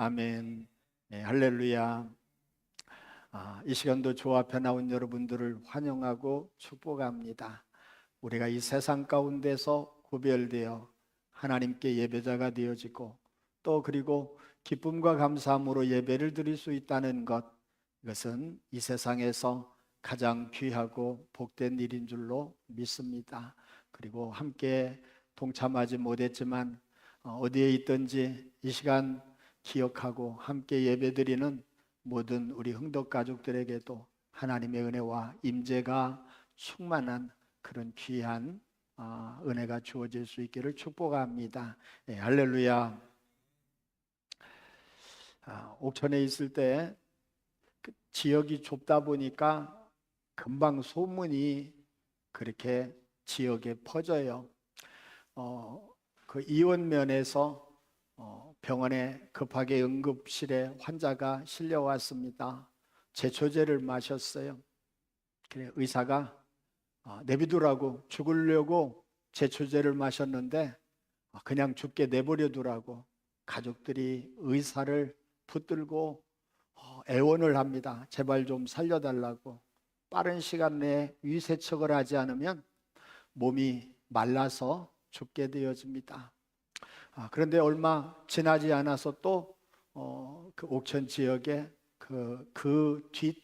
아멘. 네, 할렐루야. 이 시간도 주 앞에 나온 여러분들을 환영하고 축복합니다. 우리가 이 세상 가운데서 구별되어 하나님께 예배자가 되어지고 또 그리고 기쁨과 감사함으로 예배를 드릴 수 있다는 것, 이것은 이 세상에서 가장 귀하고 복된 일인 줄로 믿습니다. 그리고 함께 동참하지 못했지만 어디에 있든지 이 시간 기억하고 함께 예배드리는 모든 우리 흥덕 가족들에게도 하나님의 은혜와 임재가 충만한 그런 귀한 은혜가 주어질 수 있기를 축복합니다. 할렐루야. 옥천에 있을 때 그 지역이 좁다 보니까 금방 소문이 그렇게 지역에 퍼져요. 그 이원면에서 병원에 급하게 응급실에 환자가 실려왔습니다. 제초제를 마셨어요. 그래 의사가 내비두라고, 죽으려고 제초제를 마셨는데 그냥 죽게 내버려 두라고 가족들이 의사를 붙들고 애원을 합니다. 제발 좀 살려달라고. 빠른 시간 내에 위세척을 하지 않으면 몸이 말라서 죽게 되어집니다. 그런데 얼마 지나지 않아서 또 그 옥천 지역에 그 뒷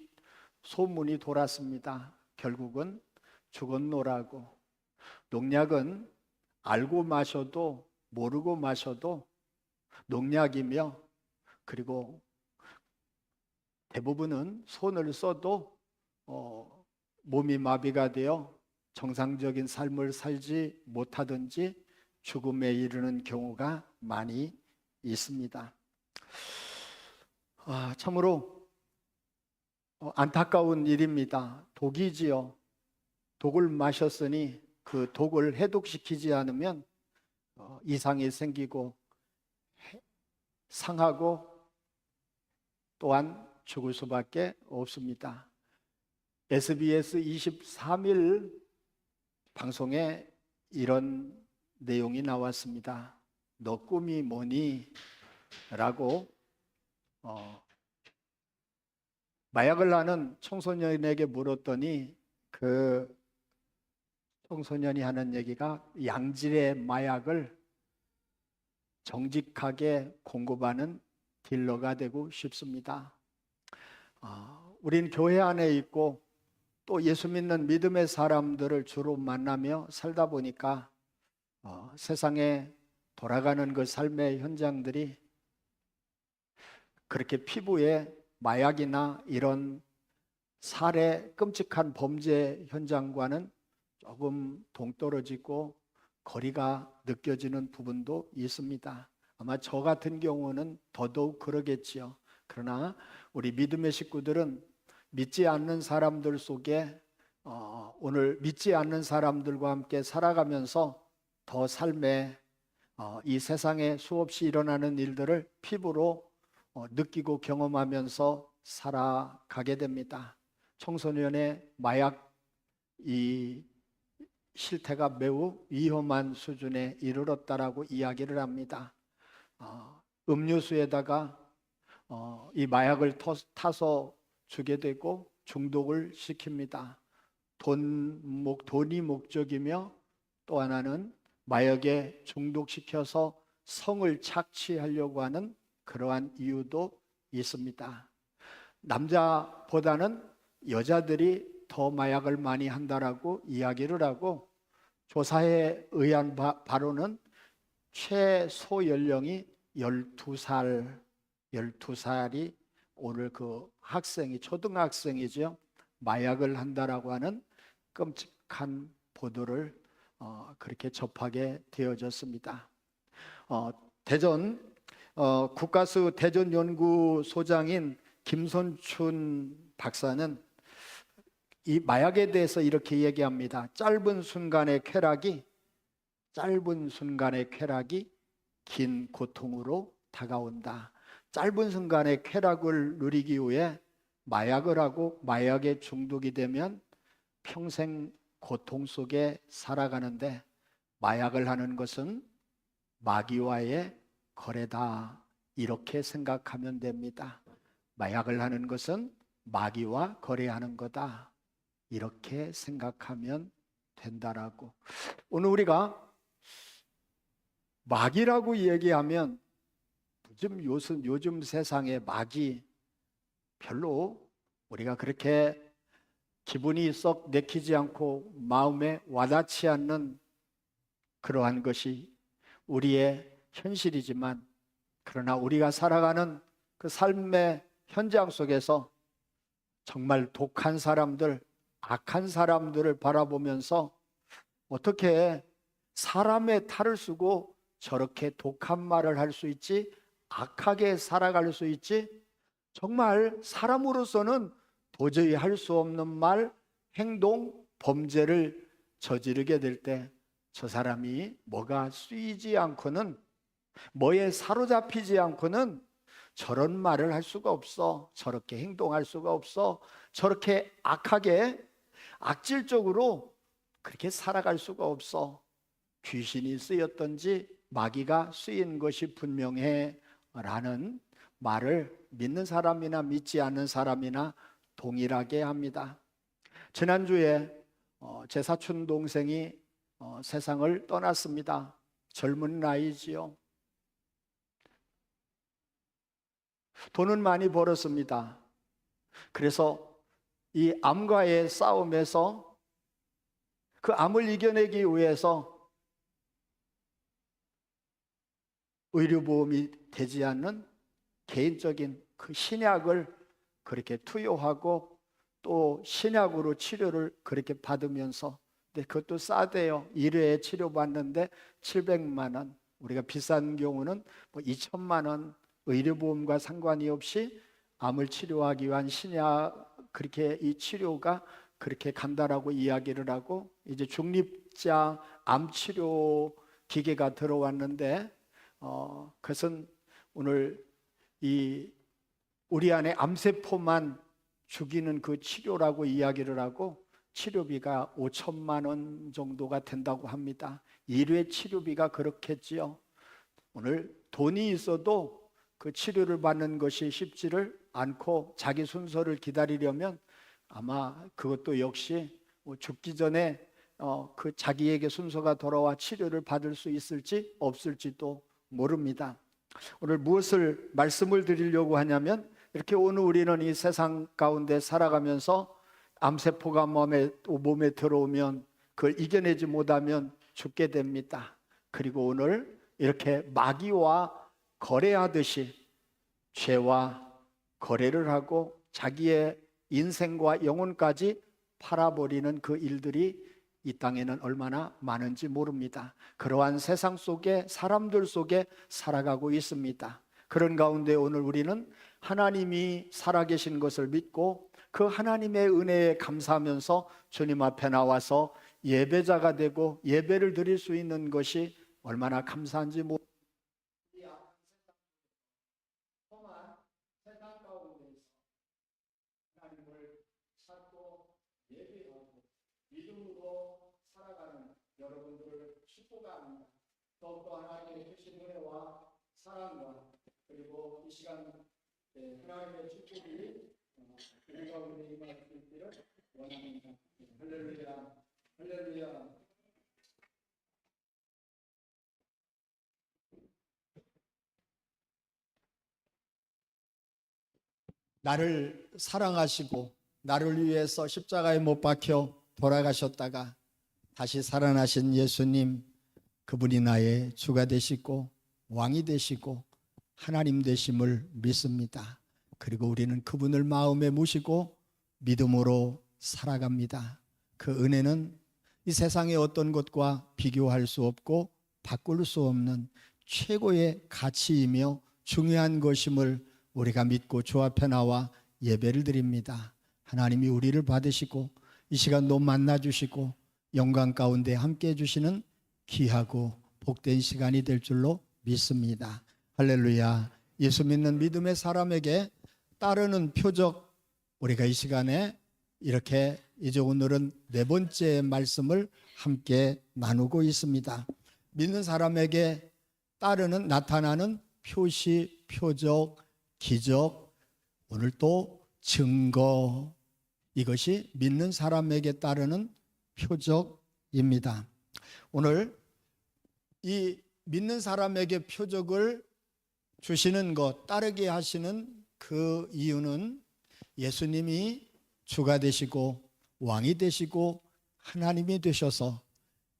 소문이 돌았습니다. 결국은 죽었노라고. 농약은 알고 마셔도 모르고 마셔도 농약이며, 그리고 대부분은 손을 써도 몸이 마비가 되어 정상적인 삶을 살지 못하든지 죽음에 이르는 경우가 많이 있습니다. 참으로 안타까운 일입니다. 독이지요. 독을 마셨으니 그 독을 해독시키지 않으면 이상이 생기고 상하고 또한 죽을 수밖에 없습니다. SBS 23일 방송에 이런 내용이 나왔습니다. 너 꿈이 뭐니? 라고 마약을 하는 청소년에게 물었더니 그 청소년이 하는 얘기가 양질의 마약을 정직하게 공급하는 딜러가 되고 싶습니다. 우린 교회 안에 있고 또 예수 믿는 믿음의 사람들을 주로 만나며 살다 보니까 세상에 돌아가는 그 삶의 현장들이 그렇게 피부에 마약이나 이런 살해, 끔찍한 범죄 현장과는 조금 동떨어지고 거리가 느껴지는 부분도 있습니다. 아마 저 같은 경우는 더더욱 그러겠지요. 그러나 우리 믿음의 식구들은 믿지 않는 사람들 속에 오늘 믿지 않는 사람들과 함께 살아가면서 더 삶에 이 세상에 수없이 일어나는 일들을 피부로 느끼고 경험하면서 살아가게 됩니다. 청소년의 마약 이 실태가 매우 위험한 수준에 이르렀다라고 이야기를 합니다. 음료수에다가 이 마약을 타서 주게 되고 중독을 시킵니다. 돈이 목적이며 또 하나는 마약에 중독시켜서 성을 착취하려고 하는 그러한 이유도 있습니다. 남자보다는 여자들이 더 마약을 많이 한다라고 이야기를 하고, 조사에 의한 바로는 최소 연령이 12살이 오늘 그 학생이 초등학생이죠. 마약을 한다라고 하는 끔찍한 보도를 그렇게 접하게 되어졌습니다. 대전 국가수 대전연구소장인 김선춘 박사는 이 마약에 대해서 이렇게 얘기합니다. 짧은 순간의 쾌락이 긴 고통으로 다가온다. 짧은 순간의 쾌락을 누리기 위해 마약을 하고 마약에 중독이 되면 평생 고통 속에 살아가는데, 마약을 하는 것은 마귀와의 거래다, 이렇게 생각하면 됩니다. 마약을 하는 것은 마귀와 거래하는 거다. 이렇게 생각하면 된다라고. 오늘 우리가 마귀라고 얘기하면 요즘 세상에 마귀 별로 우리가 그렇게 기분이 썩 내키지 않고 마음에 와닿지 않는 그러한 것이 우리의 현실이지만, 그러나 우리가 살아가는 그 삶의 현장 속에서 정말 독한 사람들, 악한 사람들을 바라보면서 어떻게 사람의 탈을 쓰고 저렇게 독한 말을 할 수 있지? 악하게 살아갈 수 있지? 정말 사람으로서는 도저히 할 수 없는 말, 행동, 범죄를 저지르게 될 때 저 사람이 뭐가 쓰이지 않고는, 뭐에 사로잡히지 않고는 저런 말을 할 수가 없어. 저렇게 행동할 수가 없어. 저렇게 악하게, 악질적으로 그렇게 살아갈 수가 없어. 귀신이 쓰였던지 마귀가 쓰인 것이 분명해 라는 말을 믿는 사람이나 믿지 않는 사람이나 동일하게 합니다. 지난주에 제 사촌 동생이 세상을 떠났습니다. 젊은 나이지요. 돈은 많이 벌었습니다. 그래서 이 암과의 싸움에서 그 암을 이겨내기 위해서 의료보험이 되지 않는 개인적인 그 신약을 그렇게 투여하고 또 신약으로 치료를 그렇게 받으면서, 근데 그것도 싸대요. 1회에 치료받는데 700만 원, 우리가 비싼 경우는 뭐 2천만 원, 의료보험과 상관이 없이 암을 치료하기 위한 신약, 그렇게 이 치료가 그렇게 간다라고 이야기를 하고, 이제 중립자 암치료 기계가 들어왔는데 그것은 오늘 우리 안에 암세포만 죽이는 그 치료라고 이야기를 하고, 치료비가 5천만 원 정도가 된다고 합니다. 1회 치료비가 그렇겠지요. 오늘 돈이 있어도 그 치료를 받는 것이 쉽지를 않고 자기 순서를 기다리려면 아마 그것도 역시 죽기 전에 그 자기에게 순서가 돌아와 치료를 받을 수 있을지 없을지도 모릅니다. 오늘 무엇을 말씀을 드리려고 하냐면, 이렇게 오늘 우리는 이 세상 가운데 살아가면서 암세포가 몸에 들어오면 그걸 이겨내지 못하면 죽게 됩니다. 그리고 오늘 이렇게 마귀와 거래하듯이 죄와 거래를 하고 자기의 인생과 영혼까지 팔아버리는 그 일들이 이 땅에는 얼마나 많은지 모릅니다. 그러한 세상 속에, 사람들 속에 살아가고 있습니다. 그런 가운데 오늘 우리는 하나님이 살아계신 것을 믿고 그 하나님의 은혜에 감사하면서 주님 앞에 나와서 예배자가 되고 예배를 드릴 수 있는 것이 얼마나 감사한지 모릅니다. 세상 가운데서 하나님을 찾고 예배하고 믿음으로 살아가는 여러분들을 축복합니다. 더욱더 하나님의 주신 은혜와 사랑과 그리고 이 시간 하나님의 축복이 우리 가운데 임할 수 있기를 원합니다. 할렐루야, 할렐루야. 나를 사랑하시고 나를 위해서 십자가에 못 박혀 돌아가셨다가 다시 살아나신 예수님, 그분이 나의 주가 되시고 왕이 되시고 하나님 되심을 믿습니다. 그리고 우리는 그분을 마음에 모시고 믿음으로 살아갑니다. 그 은혜는 이 세상의 어떤 것과 비교할 수 없고 바꿀 수 없는 최고의 가치이며 중요한 것임을 우리가 믿고 주 앞에 나와 예배를 드립니다. 하나님이 우리를 받으시고 이 시간도 만나주시고 영광 가운데 함께 해주시는 귀하고 복된 시간이 될 줄로 믿습니다. 할렐루야. 예수 믿는 믿음의 사람에게 따르는 표적, 우리가 이 시간에 이렇게 이제 오늘은 네 번째 말씀을 함께 나누고 있습니다. 믿는 사람에게 나타나는 표시, 표적, 기적, 오늘 또 증거, 이것이 믿는 사람에게 따르는 표적입니다. 오늘 이 믿는 사람에게 표적을 주시는 것, 따르게 하시는 그 이유는 예수님이 주가 되시고 왕이 되시고 하나님이 되셔서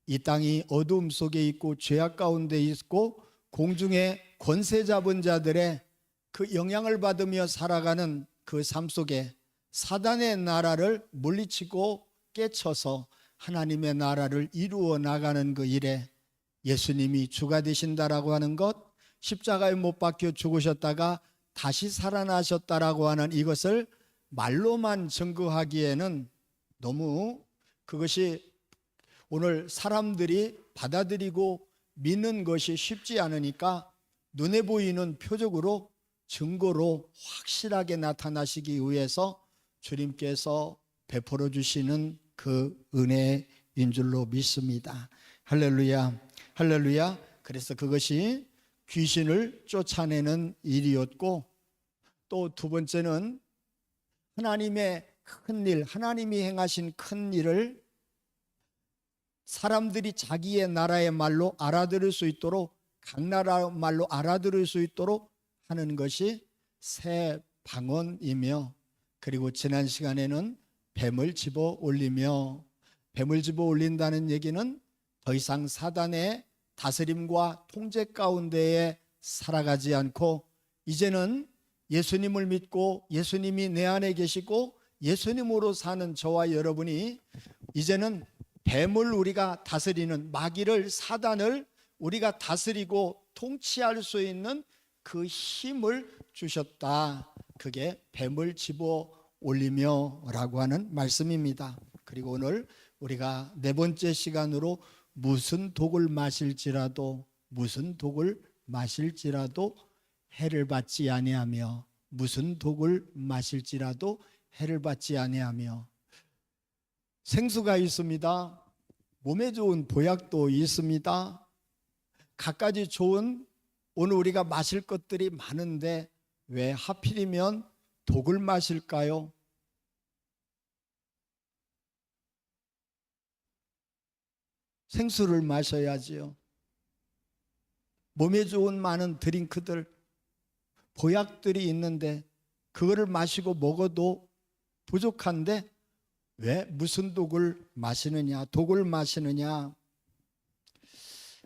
이 땅이 어두움 속에 있고 죄악 가운데 있고 공중의 권세 잡은 자들의 그 영향을 받으며 살아가는 그 삶 속에 사단의 나라를 물리치고 깨쳐서 하나님의 나라를 이루어 나가는 그 일에 예수님이 주가 되신다라고 하는 것, 십자가에 못 박혀 죽으셨다가 다시 살아나셨다라고 하는 이것을 말로만 증거하기에는 너무 그것이 오늘 사람들이 받아들이고 믿는 것이 쉽지 않으니까 눈에 보이는 표적으로 증거로 확실하게 나타나시기 위해서 주님께서 베풀어 주시는 그 은혜인 줄로 믿습니다. 할렐루야, 할렐루야. 그래서 그것이 귀신을 쫓아내는 일이었고, 또 두 번째는 하나님의 큰 일, 하나님이 행하신 큰 일을 사람들이 자기의 나라의 말로 알아들을 수 있도록, 각 나라 말로 알아들을 수 있도록 하는 것이 새 방언이며, 그리고 지난 시간에는 뱀을 집어 올리며, 뱀을 집어 올린다는 얘기는 더 이상 사단의 다스림과 통제 가운데에 살아가지 않고 이제는 예수님을 믿고 예수님이 내 안에 계시고 예수님으로 사는 저와 여러분이 이제는 뱀을 우리가 다스리는, 마귀를, 사단을 우리가 다스리고 통치할 수 있는 그 힘을 주셨다. 그게 뱀을 집어 올리며 라고 하는 말씀입니다. 그리고 오늘 우리가 네 번째 시간으로 무슨 독을 마실지라도, 무슨 독을 마실지라도 해를 받지 아니하며, 무슨 독을 마실지라도 해를 받지 아니하며, 생수가 있습니다. 몸에 좋은 보약도 있습니다. 갖가지 좋은 오늘 우리가 마실 것들이 많은데 왜 하필이면 독을 마실까요? 생수를 마셔야지요. 몸에 좋은 많은 드링크들, 보약들이 있는데 그거를 마시고 먹어도 부족한데 왜 무슨 독을 마시느냐, 독을 마시느냐.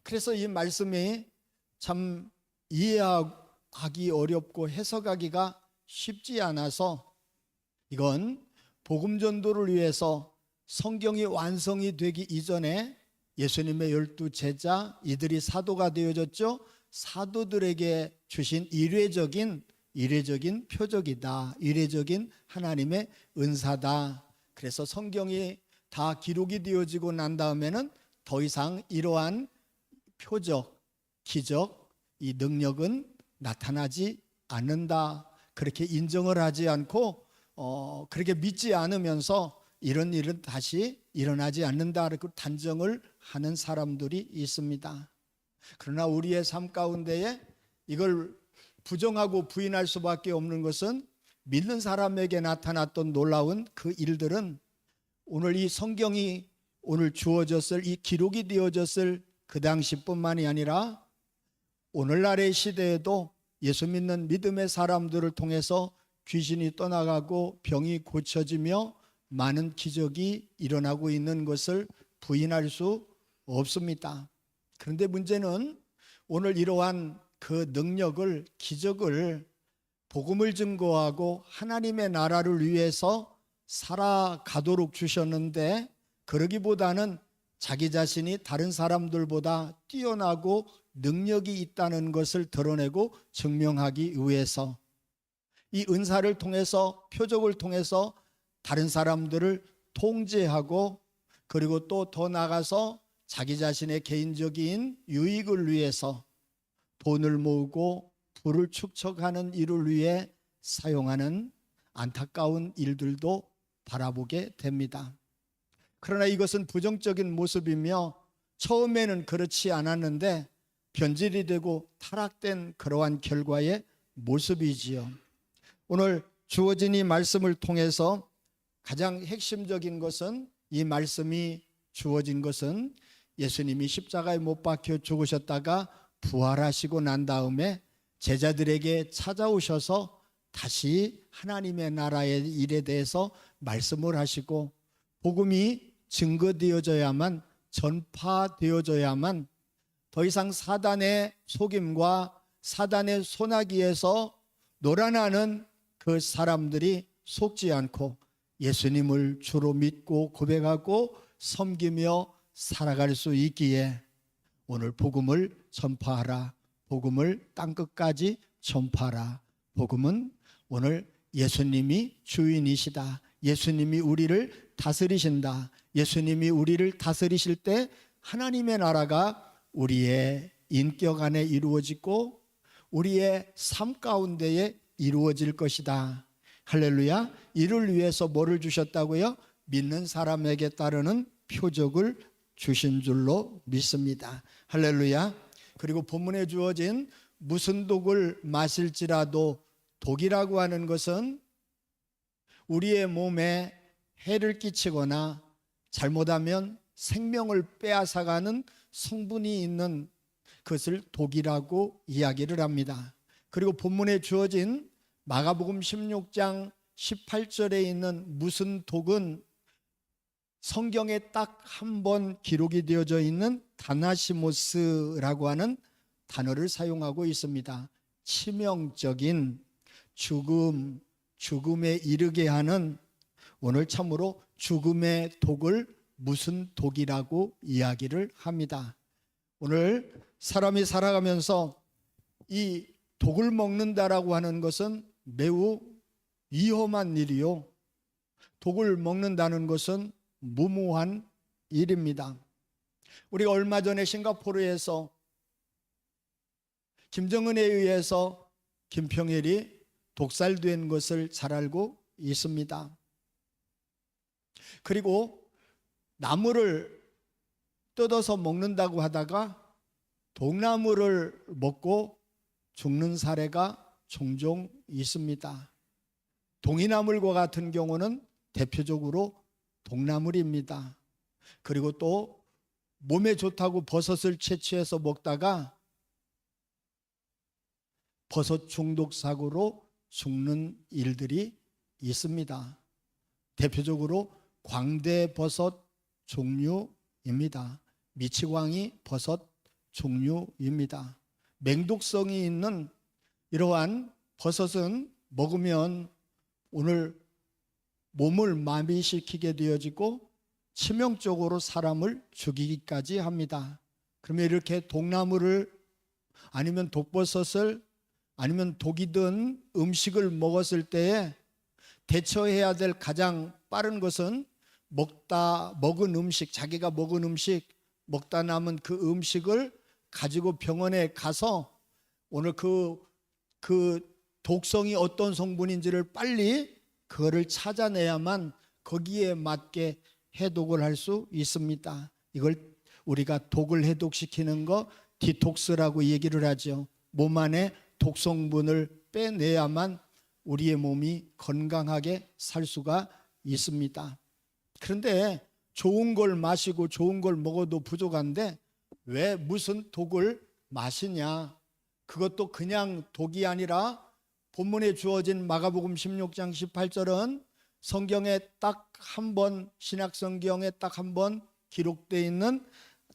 그래서 이 말씀이 참 이해하기 어렵고 해석하기가 쉽지 않아서, 이건 복음 전도를 위해서 성경이 완성이 되기 이전에 예수님의 12 제자, 이들이 사도가 되어졌죠. 사도들에게 주신 이례적인 표적이다. 이례적인 하나님의 은사다. 그래서 성경이 다 기록이 되어지고 난 다음에는 더 이상 이러한 표적, 기적, 이 능력은 나타나지 않는다. 그렇게 인정을 하지 않고 그렇게 믿지 않으면서 이런 일은 다시 일어나지 않는다. 그렇게 단정을 하는 사람들이 있습니다. 그러나 우리의 삶 가운데에 이걸 부정하고 부인할 수밖에 없는 것은 믿는 사람에게 나타났던 놀라운 그 일들은 오늘 이 성경이 오늘 주어졌을, 이 기록이 되어졌을 그 당시뿐만이 아니라 오늘날의 시대에도 예수 믿는 믿음의 사람들을 통해서 귀신이 떠나가고 병이 고쳐지며 많은 기적이 일어나고 있는 것을 부인할 수 없습니다. 그런데 문제는 오늘 이러한 그 능력을, 기적을, 복음을 증거하고 하나님의 나라를 위해서 살아가도록 주셨는데, 그러기보다는 자기 자신이 다른 사람들보다 뛰어나고 능력이 있다는 것을 드러내고 증명하기 위해서 이 은사를 통해서, 표적을 통해서 다른 사람들을 통제하고, 그리고 또 더 나아가서 자기 자신의 개인적인 유익을 위해서 돈을 모으고 부를 축적하는 일을 위해 사용하는 안타까운 일들도 바라보게 됩니다. 그러나 이것은 부정적인 모습이며 처음에는 그렇지 않았는데 변질이 되고 타락된 그러한 결과의 모습이지요. 오늘 주어진 이 말씀을 통해서 가장 핵심적인 것은, 이 말씀이 주어진 것은 예수님이 십자가에 못 박혀 죽으셨다가 부활하시고 난 다음에 제자들에게 찾아오셔서 다시 하나님의 나라의 일에 대해서 말씀을 하시고, 복음이 증거되어져야만, 전파되어져야만 더 이상 사단의 속임과 사단의 소나기에서 놀아나는 그 사람들이 속지 않고 예수님을 주로 믿고 고백하고 섬기며 살아갈 수 있기에 오늘 복음을 전파하라, 복음을 땅끝까지 전파하라. 복음은 오늘 예수님이 주인이시다, 예수님이 우리를 다스리신다, 예수님이 우리를 다스리실 때 하나님의 나라가 우리의 인격 안에 이루어지고 우리의 삶 가운데에 이루어질 것이다. 할렐루야. 이를 위해서 뭐를 주셨다고요? 믿는 사람에게 따르는 표적을 주신 줄로 믿습니다. 할렐루야. 그리고 본문에 주어진 무슨 독을 마실지라도, 독이라고 하는 것은 우리의 몸에 해를 끼치거나 잘못하면 생명을 빼앗아가는 성분이 있는 그것을 독이라고 이야기를 합니다. 그리고 본문에 주어진 마가복음 16장 18절에 있는 무슨 독은 성경에 딱 한 번 기록이 되어져 있는 다나시모스라고 하는 단어를 사용하고 있습니다. 치명적인 죽음에 이르게 하는, 오늘 참으로 죽음의 독을 무슨 독이라고 이야기를 합니다. 오늘 사람이 살아가면서 이 독을 먹는다라고 하는 것은 매우 위험한 일이요, 독을 먹는다는 것은 무모한 일입니다. 우리가 얼마 전에 싱가포르에서 김정은에 의해서 김평일이 독살된 것을 잘 알고 있습니다. 그리고 나무를 뜯어서 먹는다고 하다가 독나무를 먹고 죽는 사례가 종종 있습니다. 동이나물과 같은 경우는 대표적으로 독나물입니다. 그리고 또 몸에 좋다고 버섯을 채취해서 먹다가 버섯 중독 사고로 죽는 일들이 있습니다. 대표적으로 광대버섯 종류입니다. 미치광이 버섯 종류입니다. 맹독성이 있는 이러한 버섯은 먹으면 오늘 몸을 마비시키게 되어지고 치명적으로 사람을 죽이기까지 합니다. 그러면 이렇게 독나물을, 아니면 독버섯을, 아니면 독이 든 음식을 먹었을 때에 대처해야 될 가장 빠른 것은 먹은 음식, 자기가 먹은 음식, 먹다 남은 그 음식을 가지고 병원에 가서 오늘 그 독성이 어떤 성분인지를 빨리 그거를 찾아내야만 거기에 맞게 해독을 할 수 있습니다. 이걸 우리가 독을 해독시키는 거 디톡스라고 얘기를 하죠. 몸 안에 독성분을 빼내야만 우리의 몸이 건강하게 살 수가 있습니다. 그런데 좋은 걸 마시고 좋은 걸 먹어도 부족한데 왜 무슨 독을 마시냐? 그것도 그냥 독이 아니라 본문에 주어진 마가복음 16장 18절은 성경에 딱 한 번, 신약성경에 딱 한 번 기록되어 있는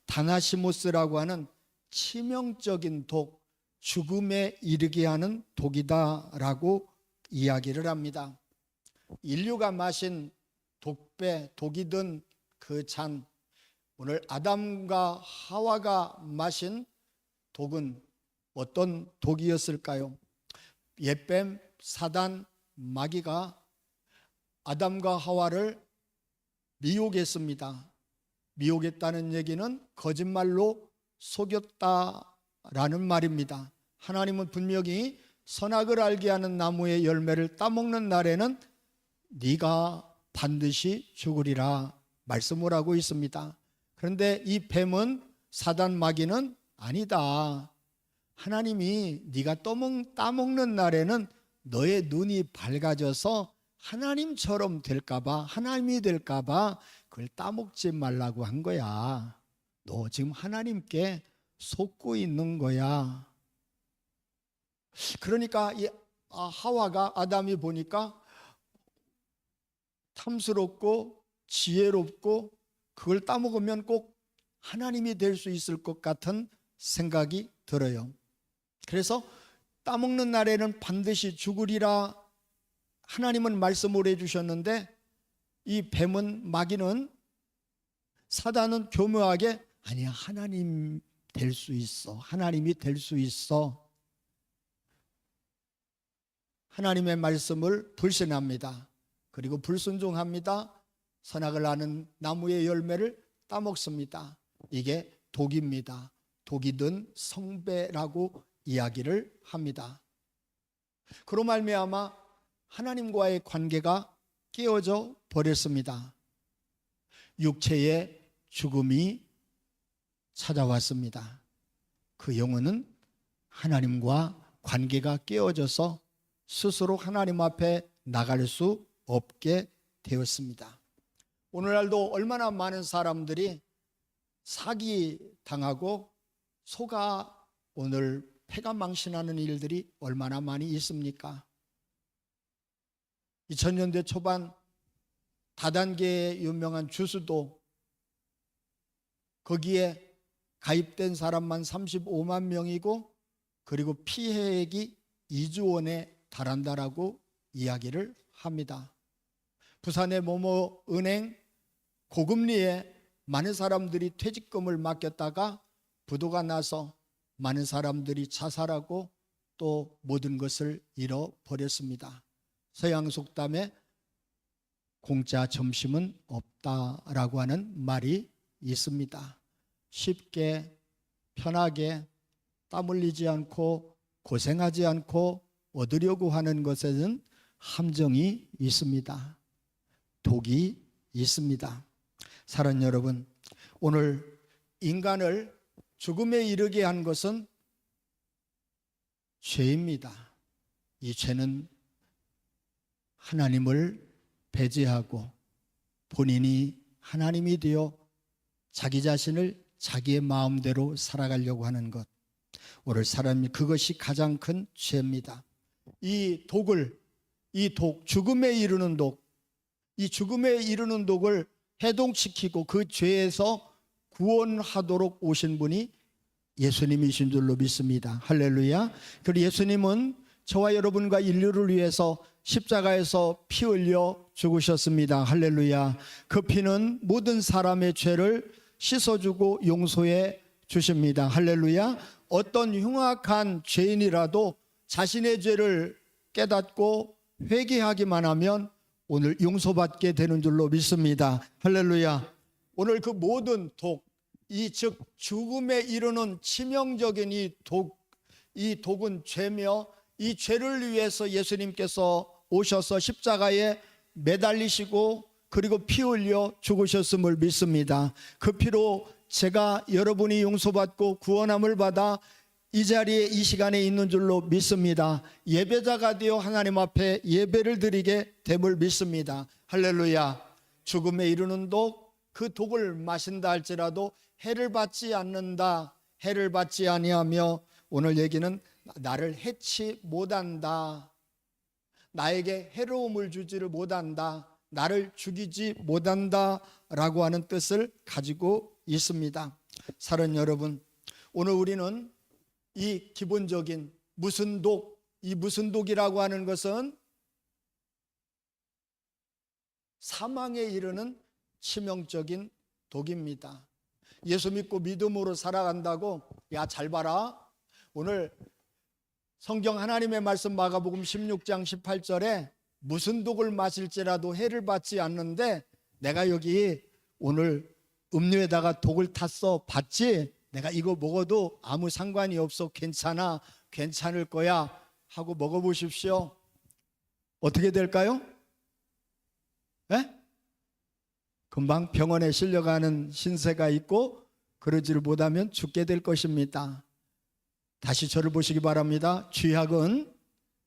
다나시모스라고 하는 치명적인 독, 죽음에 이르게 하는 독이다라고 이야기를 합니다. 인류가 마신 독배, 독이 든 그 잔, 오늘 아담과 하와가 마신 독은 어떤 독이었을까요? 옛뱀, 사단, 마귀가 아담과 하와를 미혹했습니다. 미혹했다는 얘기는 거짓말로 속였다라는 말입니다. 하나님은 분명히 선악을 알게 하는 나무의 열매를 따먹는 날에는 네가 반드시 죽으리라 말씀을 하고 있습니다. 그런데 이 뱀은, 사단 마귀는 아니다. 하나님이 네가 따먹는 날에는 너의 눈이 밝아져서 하나님처럼 될까봐, 하나님이 될까봐 그걸 따먹지 말라고 한 거야. 너 지금 하나님께 속고 있는 거야. 그러니까 이 하와가, 아담이 보니까 탐스럽고 지혜롭고 그걸 따먹으면 꼭 하나님이 될 수 있을 것 같은 생각이 들어요. 그래서 따먹는 날에는 반드시 죽으리라 하나님은 말씀을 해주셨는데, 이 뱀은, 마귀는, 사단은 교묘하게 아니야, 하나님 될 수 있어, 하나님이 될 수 있어, 하나님의 말씀을 불신합니다. 그리고 불순종합니다. 선악을 아는 나무의 열매를 따먹습니다. 이게 독입니다. 독이 든 성배라고 이야기를 합니다. 그로 말미암아 하나님과의 관계가 깨어져 버렸습니다. 육체의 죽음이 찾아왔습니다. 그 영혼은 하나님과 관계가 깨어져서 스스로 하나님 앞에 나갈 수 없게 되었습니다. 오늘날도 얼마나 많은 사람들이 사기 당하고 속아 오늘 패가 망신하는 일들이 얼마나 많이 있습니까? 2000년대 초반 다단계의 유명한 주스도 거기에 가입된 사람만 35만 명이고, 그리고 피해액이 2조 원에 달한다라고 이야기를 합니다. 부산의 모모 은행 고금리에 많은 사람들이 퇴직금을 맡겼다가 부도가 나서 많은 사람들이 자살하고 또 모든 것을 잃어버렸습니다. 서양 속담에 공짜 점심은 없다라고 하는 말이 있습니다. 쉽게 편하게 땀 흘리지 않고 고생하지 않고 얻으려고 하는 것에는 함정이 있습니다. 독이 있습니다. 사랑하는 여러분, 오늘 인간을 죽음에 이르게 한 것은 죄입니다. 이 죄는 하나님을 배제하고 본인이 하나님이 되어 자기 자신을 자기의 마음대로 살아가려고 하는 것, 오늘 사람이 그것이 가장 큰 죄입니다. 이 독을, 이 독, 죽음에 이르는 독, 이 죽음에 이르는 독을 해동시키고 그 죄에서 구원하도록 오신 분이 예수님이신 줄로 믿습니다. 할렐루야. 그리고 예수님은 저와 여러분과 인류를 위해서 십자가에서 피 흘려 죽으셨습니다. 할렐루야. 그 피는 모든 사람의 죄를 씻어주고 용서해 주십니다. 할렐루야. 어떤 흉악한 죄인이라도 자신의 죄를 깨닫고 회개하기만 하면 오늘 용서받게 되는 줄로 믿습니다. 할렐루야. 오늘 그 모든 독, 즉 죽음에 이르는 치명적인 이 독은 죄며, 이 죄를 위해서 예수님께서 오셔서 십자가에 매달리시고 그리고 피 흘려 죽으셨음을 믿습니다. 그 피로 제가 여러분이 용서받고 구원함을 받아 이 자리에 이 시간에 있는 줄로 믿습니다. 예배자가 되어 하나님 앞에 예배를 드리게 됨을 믿습니다. 할렐루야. 죽음에 이르는 독, 그 독을 마신다 할지라도 해를 받지 않는다, 해를 받지 아니하며, 오늘 얘기는 나를 해치 못한다, 나에게 해로움을 주지를 못한다, 나를 죽이지 못한다 라고 하는 뜻을 가지고 있습니다. 사랑하는 여러분, 오늘 우리는 이 기본적인 무슨 독, 이 무슨 독이라고 하는 것은 사망에 이르는 치명적인 독입니다. 예수 믿고 믿음으로 살아간다고, 야, 잘 봐라, 오늘 성경 하나님의 말씀 마가복음 16장 18절에 무슨 독을 마실지라도 해를 받지 않는데 내가 여기 오늘 음료에다가 독을 탔어, 봤지? 내가 이거 먹어도 아무 상관이 없어, 괜찮아, 괜찮을 거야 하고 먹어보십시오. 어떻게 될까요? 네? 금방 병원에 실려가는 신세가 있고 그러지를 못하면 죽게 될 것입니다. 다시 저를 보시기 바랍니다. 쥐약은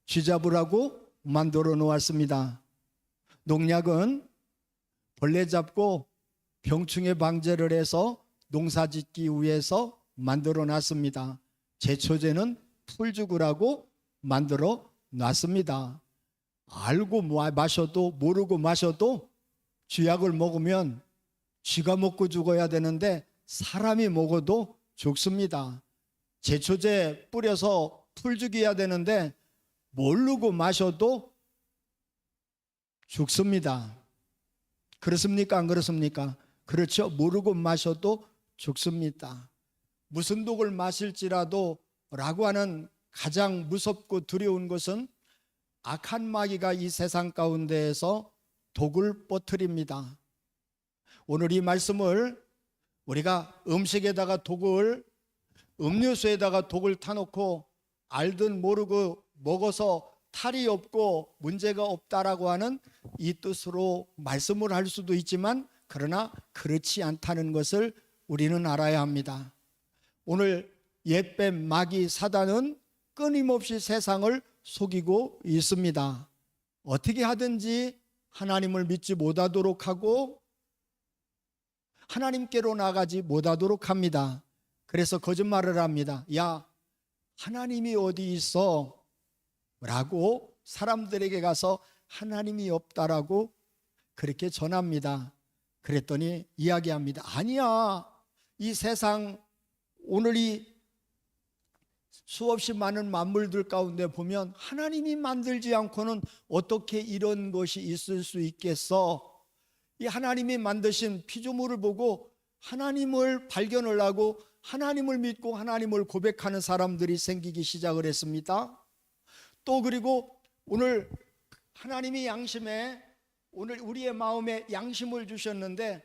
쥐잡으라고 만들어 놓았습니다. 농약은 벌레 잡고 병충해 방제를 해서 농사 짓기 위해서 만들어 놨습니다. 제초제는 풀 죽으라고 만들어 놨습니다. 알고 마셔도 모르고 마셔도 쥐약을 먹으면 쥐가 먹고 죽어야 되는데 사람이 먹어도 죽습니다. 제초제 뿌려서 풀 죽여야 되는데 모르고 마셔도 죽습니다. 그렇습니까? 안 그렇습니까? 그렇죠. 모르고 마셔도 죽습니다. 무슨 독을 마실지라도 라고 하는 가장 무섭고 두려운 것은 악한 마귀가 이 세상 가운데에서 독을 퍼뜨립니다. 오늘 이 말씀을 우리가 음식에다가 독을, 음료수에다가 독을 타놓고 알든 모르고 먹어서 탈이 없고 문제가 없다라고 하는 이 뜻으로 말씀을 할 수도 있지만, 그러나 그렇지 않다는 것을 우리는 알아야 합니다. 오늘 옛뱀 마귀 사단은 끊임없이 세상을 속이고 있습니다. 어떻게 하든지 하나님을 믿지 못하도록 하고 하나님께로 나가지 못하도록 합니다. 그래서 거짓말을 합니다. 야, 하나님이 어디 있어? 라고 사람들에게 가서 하나님이 없다라고 그렇게 전합니다. 그랬더니 이야기합니다. 아니야, 이 세상 오늘 이 수없이 많은 만물들 가운데 보면 하나님이 만들지 않고는 어떻게 이런 것이 있을 수 있겠어? 이 하나님이 만드신 피조물을 보고 하나님을 발견을 하고 하나님을 믿고 하나님을 고백하는 사람들이 생기기 시작을 했습니다. 또 그리고 오늘 하나님이 양심에, 오늘 우리의 마음에 양심을 주셨는데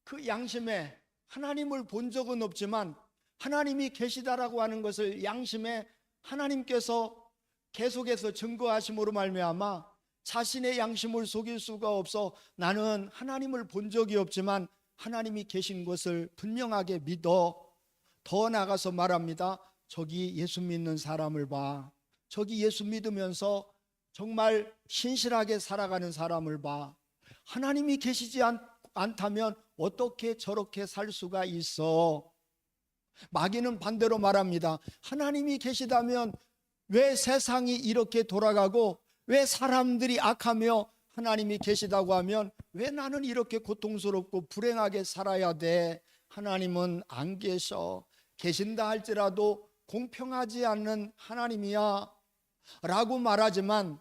그 양심에 하나님을 본 적은 없지만 하나님이 계시다라고 하는 것을 양심에 하나님께서 계속해서 증거하심으로 말미암아 자신의 양심을 속일 수가 없어 나는 하나님을 본 적이 없지만 하나님이 계신 것을 분명하게 믿어. 더 나아가서 말합니다. 저기 예수 믿는 사람을 봐. 저기 예수 믿으면서 정말 신실하게 살아가는 사람을 봐. 하나님이 계시지 않다면 어떻게 저렇게 살 수가 있어? 마귀는 반대로 말합니다. 하나님이 계시다면 왜 세상이 이렇게 돌아가고 왜 사람들이 악하며 하나님이 계시다고 하면 왜 나는 이렇게 고통스럽고 불행하게 살아야 돼? 하나님은 안 계셔. 계신다 할지라도 공평하지 않는 하나님이야 라고 말하지만,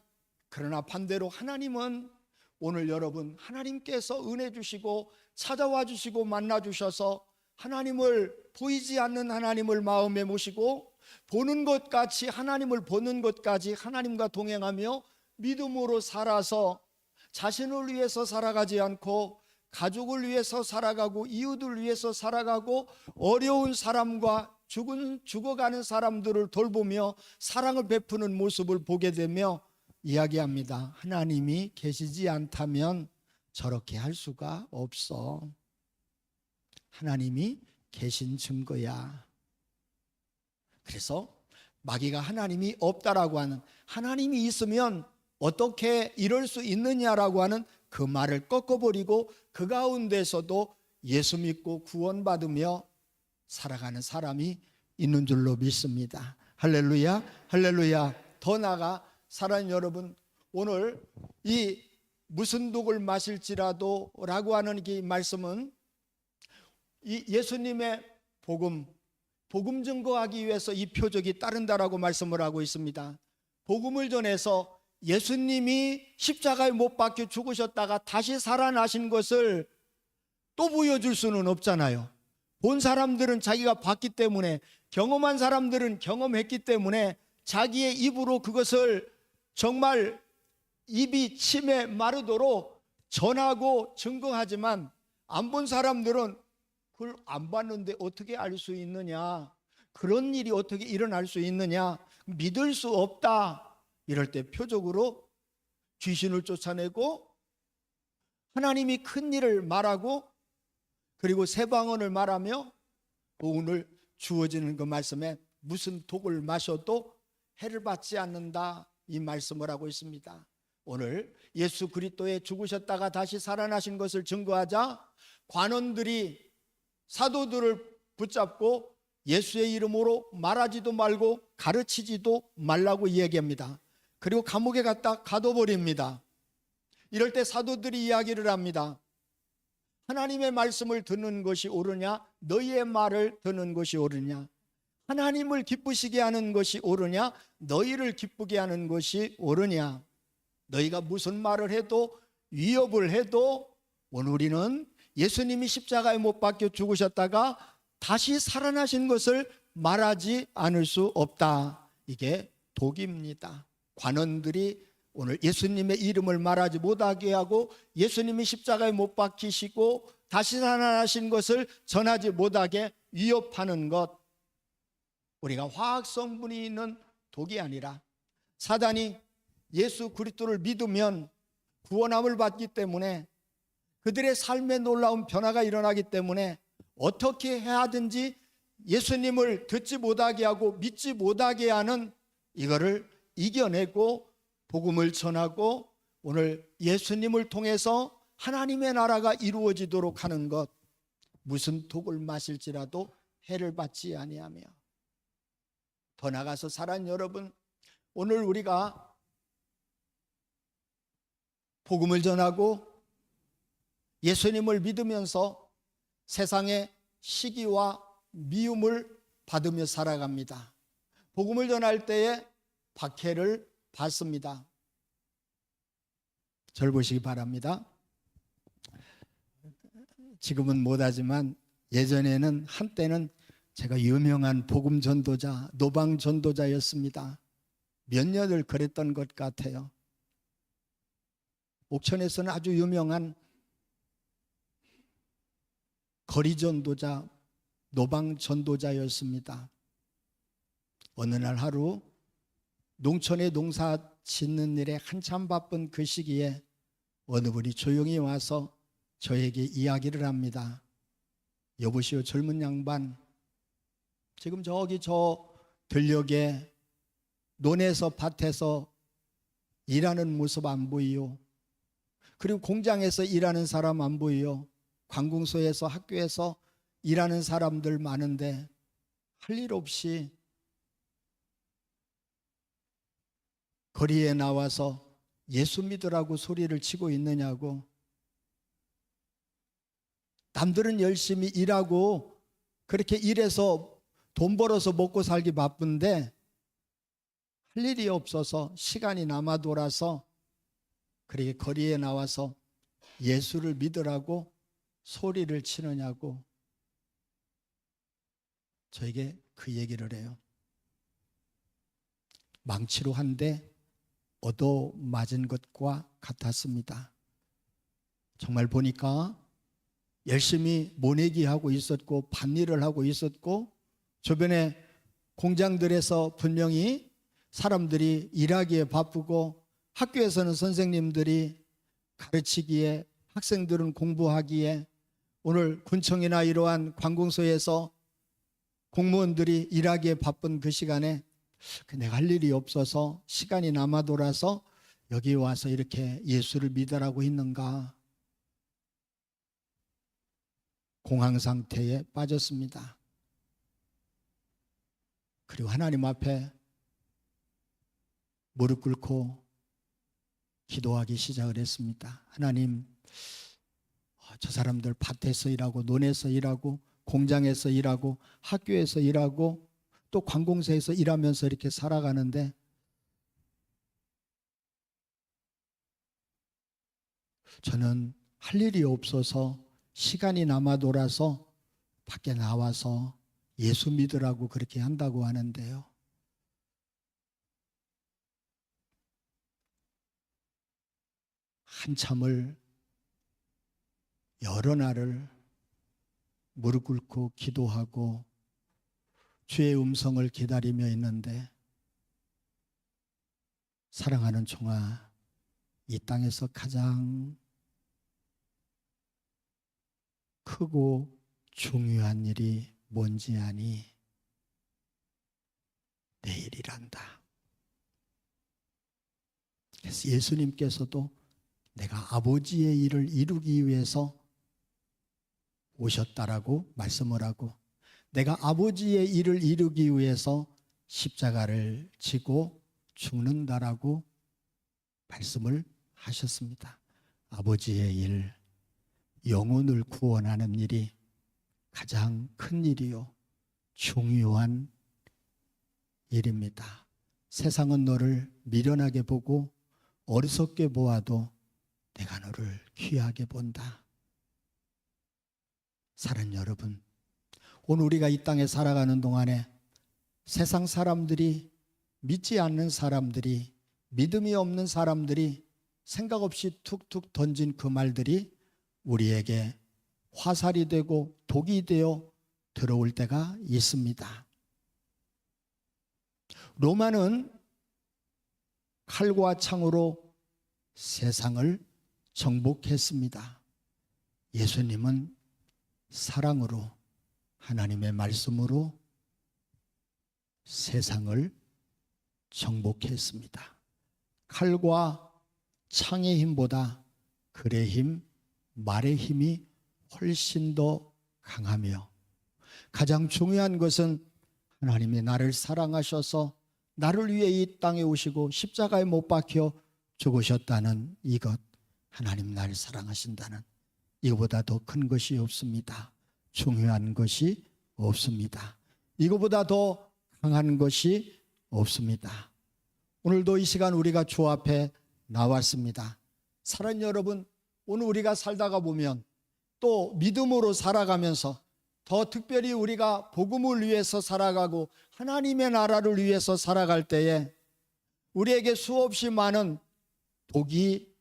그러나 반대로 하나님은 오늘 여러분 하나님께서 은혜 주시고 찾아와 주시고 만나 주셔서 하나님을, 보이지 않는 하나님을 마음에 모시고 보는 것 같이 하나님을 보는 것까지 하나님과 동행하며 믿음으로 살아서 자신을 위해서 살아가지 않고 가족을 위해서 살아가고 이웃을 위해서 살아가고 어려운 사람과 죽어가는 사람들을 돌보며 사랑을 베푸는 모습을 보게 되며 이야기합니다. 하나님이 계시지 않다면 저렇게 할 수가 없어. 하나님이 계신 증거야. 그래서 마귀가 하나님이 없다라고 하는, 하나님이 있으면 어떻게 이럴 수 있느냐라고 하는 그 말을 꺾어버리고 그 가운데서도 예수 믿고 구원받으며 살아가는 사람이 있는 줄로 믿습니다. 할렐루야, 할렐루야. 더 나아가 사랑하는 여러분, 오늘 이 무슨 독을 마실지라도 라고 하는 이 말씀은 이 예수님의 복음 증거하기 위해서 이 표적이 따른다라고 말씀을 하고 있습니다. 복음을 전해서 예수님이 십자가에 못 박혀 죽으셨다가 다시 살아나신 것을 또 보여줄 수는 없잖아요. 본 사람들은 자기가 봤기 때문에, 경험한 사람들은 경험했기 때문에 자기의 입으로 그것을 정말 입이 침에 마르도록 전하고 증거하지만, 안 본 사람들은 그걸 안 봤는데 어떻게 알 수 있느냐, 그런 일이 어떻게 일어날 수 있느냐, 믿을 수 없다. 이럴 때 표적으로 귀신을 쫓아내고 하나님이 큰 일을 말하고 그리고 새 방언을 말하며 오늘 주어지는 그 말씀에 무슨 독을 마셔도 해를 받지 않는다, 이 말씀을 하고 있습니다. 오늘 예수 그리스도의 죽으셨다가 다시 살아나신 것을 증거하자 관원들이 사도들을 붙잡고 예수의 이름으로 말하지도 말고 가르치지도 말라고 이야기합니다. 그리고 감옥에 갖다 가둬버립니다. 이럴 때 사도들이 이야기를 합니다. 하나님의 말씀을 듣는 것이 옳으냐, 너희의 말을 듣는 것이 옳으냐, 하나님을 기쁘시게 하는 것이 옳으냐, 너희를 기쁘게 하는 것이 옳으냐. 너희가 무슨 말을 해도, 위협을 해도 오늘 우리는 예수님이 십자가에 못 박혀 죽으셨다가 다시 살아나신 것을 말하지 않을 수 없다. 이게 독입니다. 관원들이 오늘 예수님의 이름을 말하지 못하게 하고 예수님이 십자가에 못 박히시고 다시 살아나신 것을 전하지 못하게 위협하는 것, 우리가 화학 성분이 있는 독이 아니라 사단이 예수 그리스도를 믿으면 구원함을 받기 때문에, 그들의 삶에 놀라운 변화가 일어나기 때문에 어떻게 해야든지 예수님을 듣지 못하게 하고 믿지 못하게 하는 이거를 이겨내고 복음을 전하고 오늘 예수님을 통해서 하나님의 나라가 이루어지도록 하는 것, 무슨 독을 마실지라도 해를 받지 아니하며. 더 나아가서 사랑하는 여러분, 오늘 우리가 복음을 전하고 예수님을 믿으면서 세상의 시기와 미움을 받으며 살아갑니다. 복음을 전할 때에 박해를 받습니다. 절 보시기 바랍니다. 지금은 못하지만 예전에는, 한때는 제가 유명한 복음 전도자, 노방 전도자였습니다. 몇 년을 그랬던 것 같아요. 옥천에서는 아주 유명한 거리 전도자, 노방 전도자였습니다. 어느 날 하루 농촌에 농사 짓는 일에 한참 바쁜 그 시기에 어느 분이 조용히 와서 저에게 이야기를 합니다. 여보시오, 젊은 양반, 지금 저기 저 들녘에 논에서 밭에서 일하는 모습 안 보이요? 그리고 공장에서 일하는 사람 안 보이요? 관공서에서, 학교에서 일하는 사람들 많은데 할 일 없이 거리에 나와서 예수 믿으라고 소리를 치고 있느냐고. 남들은 열심히 일하고 그렇게 일해서 돈 벌어서 먹고 살기 바쁜데 할 일이 없어서 시간이 남아 돌아서 그렇게 거리에 나와서 예수를 믿으라고 소리를 치느냐고 저에게 그 얘기를 해요. 망치로 한 대 얻어맞은 것과 같았습니다. 정말 보니까 열심히 모내기 하고 있었고 밭일을 하고 있었고 주변에 공장들에서 분명히 사람들이 일하기에 바쁘고 학교에서는 선생님들이 가르치기에, 학생들은 공부하기에, 오늘 군청이나 이러한 관공서에서 공무원들이 일하기에 바쁜 그 시간에 내가 할 일이 없어서 시간이 남아 돌아서 여기 와서 이렇게 예수를 믿으라고 했는가, 공황 상태에 빠졌습니다. 그리고 하나님 앞에 무릎 꿇고 기도하기 시작을 했습니다. 하나님, 저 사람들 밭에서 일하고 논에서 일하고 공장에서 일하고 학교에서 일하고 또 관공서에서 일하면서 이렇게 살아가는데 저는 할 일이 없어서 시간이 남아 돌아서 밖에 나와서 예수 믿으라고 그렇게 한다고 하는데요. 한참을, 여러 날을 무릎 꿇고 기도하고 주의 음성을 기다리며 있는데, 사랑하는 종아, 이 땅에서 가장 크고 중요한 일이 뭔지 아니? 내일이란다. 그래서 예수님께서도 내가 아버지의 일을 이루기 위해서 오셨다라고 말씀을 하고, 내가 아버지의 일을 이루기 위해서 십자가를 지고 죽는다라고 말씀을 하셨습니다. 아버지의 일, 영혼을 구원하는 일이 가장 큰 일이요, 중요한 일입니다. 세상은 너를 미련하게 보고 어리석게 보아도 내가 너를 귀하게 본다. 사랑하는 여러분, 오늘 우리가 이 땅에 살아가는 동안에 세상 사람들이, 믿지 않는 사람들이, 믿음이 없는 사람들이 생각 없이 툭툭 던진 그 말들이 우리에게 화살이 되고 독이 되어 들어올 때가 있습니다. 로마는 칼과 창으로 세상을 정복했습니다. 예수님은 사랑으로, 하나님의 말씀으로 세상을 정복했습니다. 칼과 창의 힘보다 글의 힘, 말의 힘이 훨씬 더 강하며, 가장 중요한 것은 하나님이 나를 사랑하셔서 나를 위해 이 땅에 오시고 십자가에 못 박혀 죽으셨다는 이것, 하나님 나를 사랑하신다는 이거보다 더 큰 것이 없습니다. 중요한 것이 없습니다. 이거보다 더 강한 것이 없습니다. 오늘도 이 시간 우리가 주 앞에 나왔습니다. 사랑하는 여러분, 오늘 우리가 살다가 보면 또 믿음으로 살아가면서 더 특별히 우리가 복음을 위해서 살아가고 하나님의 나라를 위해서 살아갈 때에 우리에게 수없이 많은 독이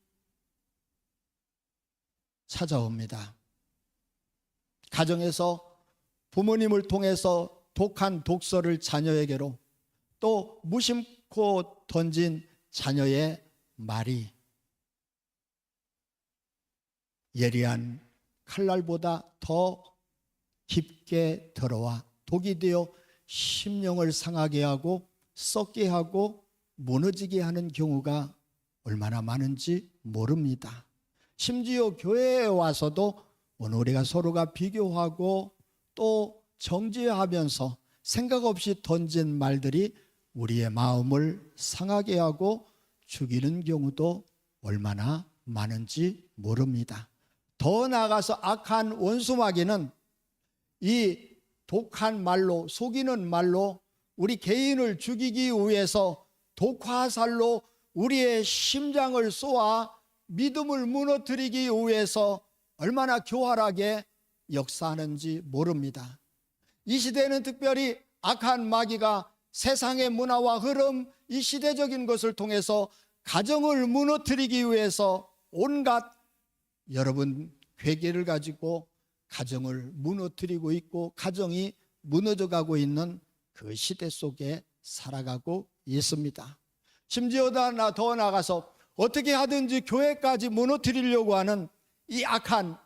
찾아옵니다. 가정에서 부모님을 통해서 독한 독서를 자녀에게로, 또 무심코 던진 자녀의 말이 예리한 칼날보다 더 깊게 들어와 독이 되어 심령을 상하게 하고 썩게 하고 무너지게 하는 경우가 얼마나 많은지 모릅니다. 심지어 교회에 와서도 오늘 우리가 서로가 비교하고 또 정죄하면서 생각 없이 던진 말들이 우리의 마음을 상하게 하고 죽이는 경우도 얼마나 많은지 모릅니다. 더 나아가서 악한 원수마귀는 이 독한 말로, 속이는 말로 우리 개인을 죽이기 위해서 독화살로 우리의 심장을 쏘아 믿음을 무너뜨리기 위해서 얼마나 교활하게 역사하는지 모릅니다. 이 시대는 특별히 악한 마귀가 세상의 문화와 흐름, 이 시대적인 것을 통해서 가정을 무너뜨리기 위해서 온갖 여러분 괴계를 가지고 가정을 무너뜨리고 있고 가정이 무너져가고 있는 그 시대 속에 살아가고 있습니다. 심지어 더 나가서 어떻게 하든지 교회까지 무너뜨리려고 하는 이 악한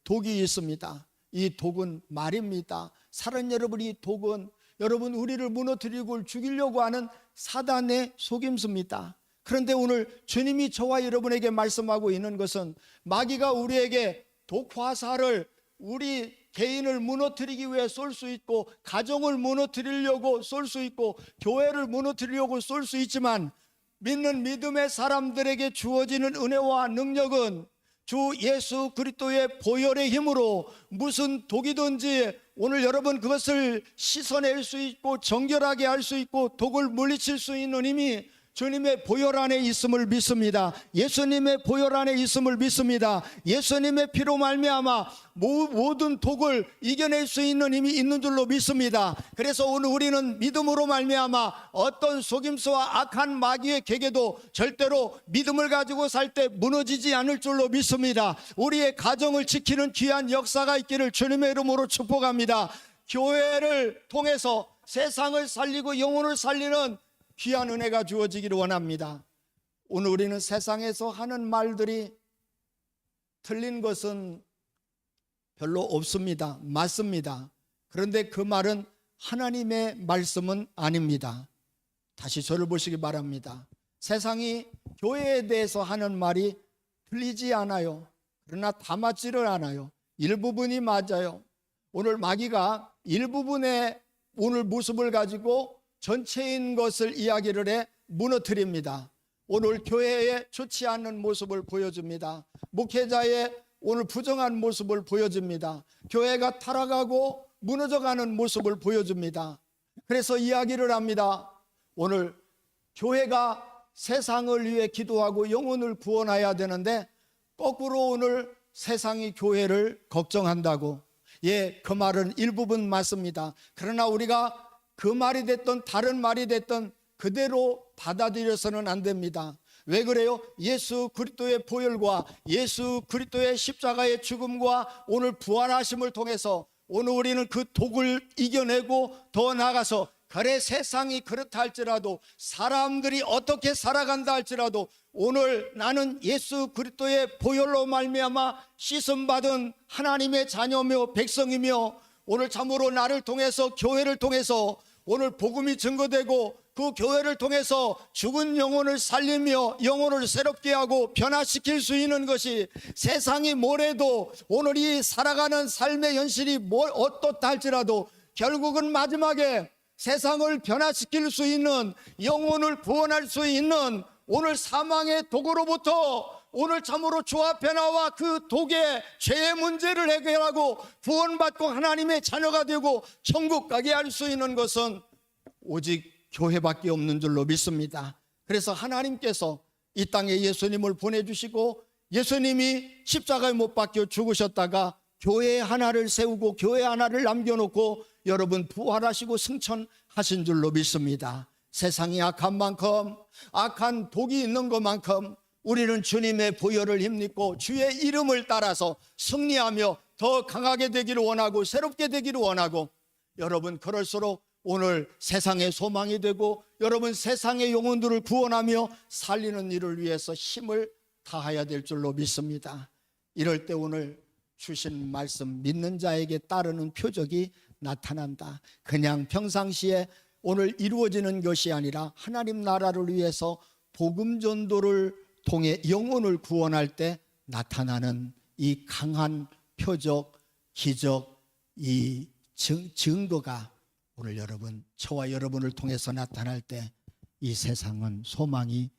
독이 있습니다. 이 독은 말입니다. 사랑하는 여러분, 이 독은 여러분 우리를 무너뜨리고 죽이려고 하는 사단의 속임수입니다. 그런데 오늘 주님이 저와 여러분에게 말씀하고 있는 것은 마귀가 우리에게 독화살을 우리 개인을 무너뜨리기 위해 쏠 수 있고 가정을 무너뜨리려고 쏠 수 있고 교회를 무너뜨리려고 쏠 수 있지만 믿는 믿음의 사람들에게 주어지는 은혜와 능력은 주 예수 그리스도의 보혈의 힘으로 무슨 독이든지 오늘 여러분 그것을 씻어낼 수 있고 정결하게 할 수 있고 독을 물리칠 수 있는 힘이 주님의 보혈 안에 있음을 믿습니다. 예수님의 보혈 안에 있음을 믿습니다. 예수님의 피로 말미암아 모든 독을 이겨낼 수 있는 힘이 있는 줄로 믿습니다. 그래서 오늘 우리는 믿음으로 말미암아 어떤 속임수와 악한 마귀의 계계도 절대로 믿음을 가지고 살 때 무너지지 않을 줄로 믿습니다. 우리의 가정을 지키는 귀한 역사가 있기를 주님의 이름으로 축복합니다. 교회를 통해서 세상을 살리고 영혼을 살리는 귀한 은혜가 주어지기를 원합니다. 오늘 우리는 세상에서 하는 말들이 틀린 것은 별로 없습니다. 맞습니다. 그런데 그 말은 하나님의 말씀은 아닙니다. 다시 저를 보시기 바랍니다. 세상이 교회에 대해서 하는 말이 들리지 않아요. 그러나 다 맞지를 않아요. 일부분이 맞아요. 오늘 마귀가 일부분의 오늘 모습을 가지고 전체인 것을 이야기를 해 무너뜨립니다. 오늘 교회에 좋지 않은 모습을 보여줍니다. 목회자의 오늘 부정한 모습을 보여줍니다. 교회가 타락하고 무너져가는 모습을 보여줍니다. 그래서 이야기를 합니다. 오늘 교회가 세상을 위해 기도하고 영혼을 구원해야 되는데 거꾸로 오늘 세상이 교회를 걱정한다고. 예, 그 말은 일부분 맞습니다. 그러나 우리가 그 말이 됐든 다른 말이 됐든 그대로 받아들여서는 안 됩니다. 왜 그래요? 예수 그리스도의 보혈과 예수 그리스도의 십자가의 죽음과 오늘 부활하심을 통해서 오늘 우리는 그 독을 이겨내고 더 나아가서 그래 세상이 그렇다 할지라도 사람들이 어떻게 살아간다 할지라도 오늘 나는 예수 그리스도의 보혈로 말미암아 씻음받은 하나님의 자녀며 백성이며 오늘 참으로 나를 통해서 교회를 통해서 오늘 복음이 증거되고 그 교회를 통해서 죽은 영혼을 살리며 영혼을 새롭게 하고 변화시킬 수 있는 것이 세상이 뭐래도 오늘 이 살아가는 삶의 현실이 어떻다 할지라도 결국은 마지막에 세상을 변화시킬 수 있는 영혼을 구원할 수 있는 오늘 사망의 독으로부터 오늘 참으로 죄와 변화와 그 독의 죄의 문제를 해결하고 구원받고 하나님의 자녀가 되고 천국 가게 할 수 있는 것은 오직 교회밖에 없는 줄로 믿습니다. 그래서 하나님께서 이 땅에 예수님을 보내주시고 예수님이 십자가에 못 박혀 죽으셨다가 교회 하나를 세우고 교회 하나를 남겨놓고 여러분 부활하시고 승천하신 줄로 믿습니다. 세상이 악한 만큼 악한 독이 있는 것만큼 우리는 주님의 보혈을 힘입고 주의 이름을 따라서 승리하며 더 강하게 되기를 원하고 새롭게 되기를 원하고 여러분 그럴수록 오늘 세상의 소망이 되고 여러분 세상의 영혼들을 구원하며 살리는 일을 위해서 힘을 다해야 될 줄로 믿습니다. 이럴 때 오늘 주신 말씀 믿는 자에게 따르는 표적이 나타난다. 그냥 평상시에 오늘 이루어지는 것이 아니라 하나님 나라를 위해서 복음 전도를 통해 영혼을 구원할 때 나타나는 이 강한 표적, 기적, 이 증거가 오늘 여러분, 저와 여러분을 통해서 나타날 때 이 세상은 소망이